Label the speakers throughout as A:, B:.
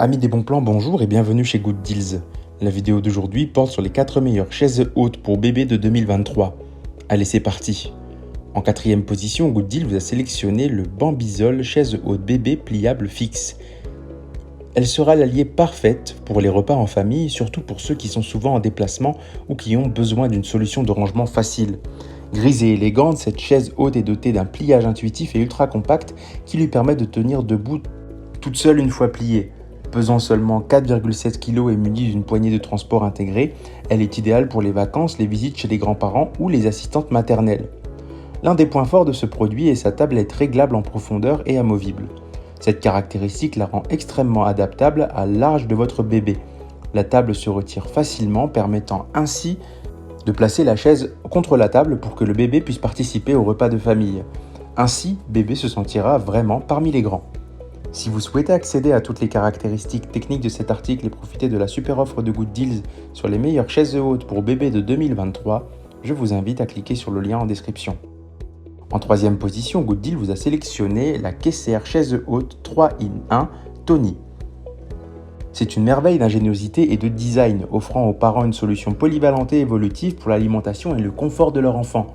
A: Amis des bons plans, bonjour et bienvenue chez Good Deals. La vidéo d'aujourd'hui porte sur les 4 meilleures chaises hautes pour bébé de 2023. Allez, c'est parti. En 4e position, Good Deals vous a sélectionné le Bambisol chaise haute bébé pliable fixe. Elle sera l'allié parfaite pour les repas en famille, surtout pour ceux qui sont souvent en déplacement ou qui ont besoin d'une solution de rangement facile. Grise et élégante, cette chaise haute est dotée d'un pliage intuitif et ultra compact qui lui permet de tenir debout toute seule une fois pliée. Pesant seulement 4,7 kg et munie d'une poignée de transport intégrée, elle est idéale pour les vacances, les visites chez les grands-parents ou les assistantes maternelles. L'un des points forts de ce produit est sa tablette réglable en profondeur et amovible. Cette caractéristique la rend extrêmement adaptable à l'âge de votre bébé. La table se retire facilement, permettant ainsi de placer la chaise contre la table pour que le bébé puisse participer au repas de famille. Ainsi, bébé se sentira vraiment parmi les grands. Si vous souhaitez accéder à toutes les caractéristiques techniques de cet article et profiter de la super offre de Good Deals sur les meilleures chaises hautes pour bébé de 2023, je vous invite à cliquer sur le lien en description. En 3e position, Good Deals vous a sélectionné la Kesser chaise haute 3 in 1 Tony. C'est une merveille d'ingéniosité et de design, offrant aux parents une solution polyvalente et évolutive pour l'alimentation et le confort de leur enfant.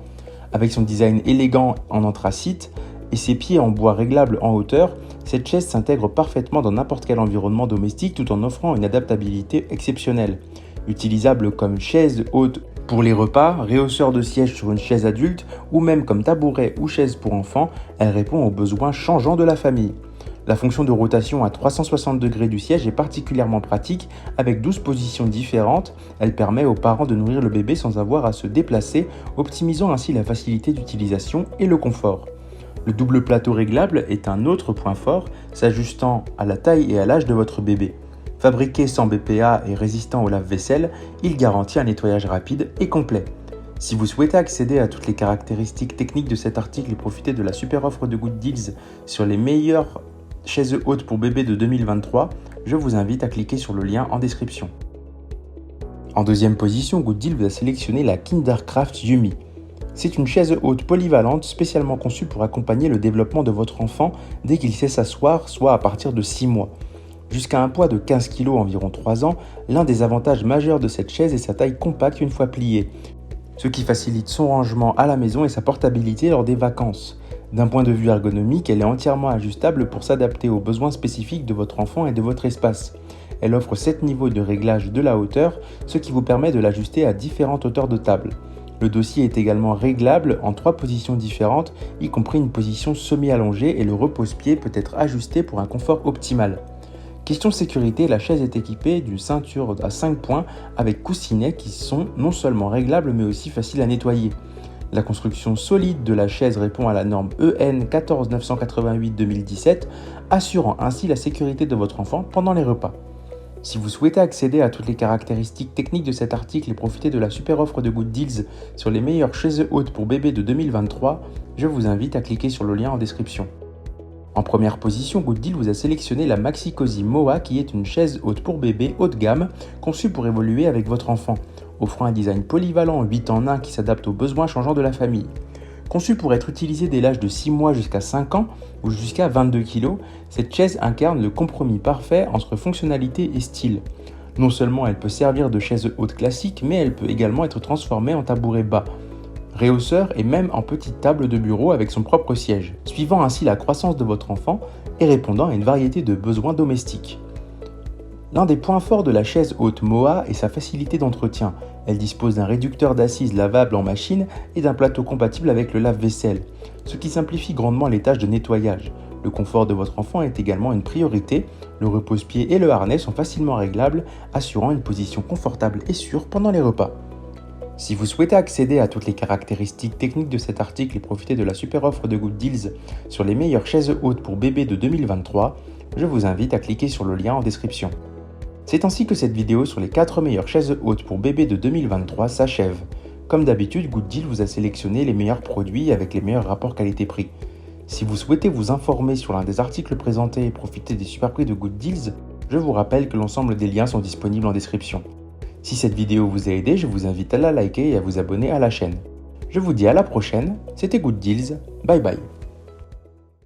A: Avec son design élégant en anthracite et ses pieds en bois réglables en hauteur, cette chaise s'intègre parfaitement dans n'importe quel environnement domestique tout en offrant une adaptabilité exceptionnelle. Utilisable comme chaise haute pour les repas, rehausseur de siège sur une chaise adulte ou même comme tabouret ou chaise pour enfants, elle répond aux besoins changeants de la famille. La fonction de rotation à 360 degrés du siège est particulièrement pratique. Avec 12 positions différentes, elle permet aux parents de nourrir le bébé sans avoir à se déplacer, optimisant ainsi la facilité d'utilisation et le confort. Le double plateau réglable est un autre point fort, s'ajustant à la taille et à l'âge de votre bébé. Fabriqué sans BPA et résistant au lave-vaisselle, il garantit un nettoyage rapide et complet. Si vous souhaitez accéder à toutes les caractéristiques techniques de cet article et profiter de la super offre de Good Deals sur les meilleures chaises hautes pour bébé de 2023, je vous invite à cliquer sur le lien en description. En 2e position, Good Deals vous a sélectionné la Kindercraft Yumi. C'est une chaise haute polyvalente spécialement conçue pour accompagner le développement de votre enfant dès qu'il sait s'asseoir, soit à partir de 6 mois. Jusqu'à un poids de 15 kg environ 3 ans, l'un des avantages majeurs de cette chaise est sa taille compacte une fois pliée, ce qui facilite son rangement à la maison et sa portabilité lors des vacances. D'un point de vue ergonomique, elle est entièrement ajustable pour s'adapter aux besoins spécifiques de votre enfant et de votre espace. Elle offre 7 niveaux de réglage de la hauteur, ce qui vous permet de l'ajuster à différentes hauteurs de table. Le dossier est également réglable en 3 positions différentes, y compris une position semi-allongée, et le repose-pied peut être ajusté pour un confort optimal. Question sécurité, la chaise est équipée d'une ceinture à 5 points avec coussinets qui sont non seulement réglables mais aussi faciles à nettoyer. La construction solide de la chaise répond à la norme EN 14988-2017, assurant ainsi la sécurité de votre enfant pendant les repas. Si vous souhaitez accéder à toutes les caractéristiques techniques de cet article et profiter de la super offre de Good Deals sur les meilleures chaises hautes pour bébé de 2023, je vous invite à cliquer sur le lien en description. En première position, Good Deals vous a sélectionné la Maxi Cozy Moa qui est une chaise haute pour bébé haut de gamme conçue pour évoluer avec votre enfant, offrant un design polyvalent 8 en 1 qui s'adapte aux besoins changeants de la famille. Conçue pour être utilisée dès l'âge de 6 mois jusqu'à 5 ans ou jusqu'à 22 kg, cette chaise incarne le compromis parfait entre fonctionnalité et style. Non seulement elle peut servir de chaise haute classique, mais elle peut également être transformée en tabouret bas, rehausseur et même en petite table de bureau avec son propre siège, suivant ainsi la croissance de votre enfant et répondant à une variété de besoins domestiques. L'un des points forts de la chaise haute Moa est sa facilité d'entretien. Elle dispose d'un réducteur d'assises lavable en machine et d'un plateau compatible avec le lave-vaisselle, ce qui simplifie grandement les tâches de nettoyage. Le confort de votre enfant est également une priorité. Le repose-pied et le harnais sont facilement réglables, assurant une position confortable et sûre pendant les repas. Si vous souhaitez accéder à toutes les caractéristiques techniques de cet article et profiter de la super offre de Good Deals sur les meilleures chaises hautes pour bébé de 2023, je vous invite à cliquer sur le lien en description. C'est ainsi que cette vidéo sur les 4 meilleures chaises hautes pour bébé de 2023 s'achève. Comme d'habitude, Good Deals vous a sélectionné les meilleurs produits avec les meilleurs rapports qualité-prix. Si vous souhaitez vous informer sur l'un des articles présentés et profiter des super prix de Good Deals, je vous rappelle que l'ensemble des liens sont disponibles en description. Si cette vidéo vous a aidé, je vous invite à la liker et à vous abonner à la chaîne. Je vous dis à la prochaine, c'était Good Deals, bye bye.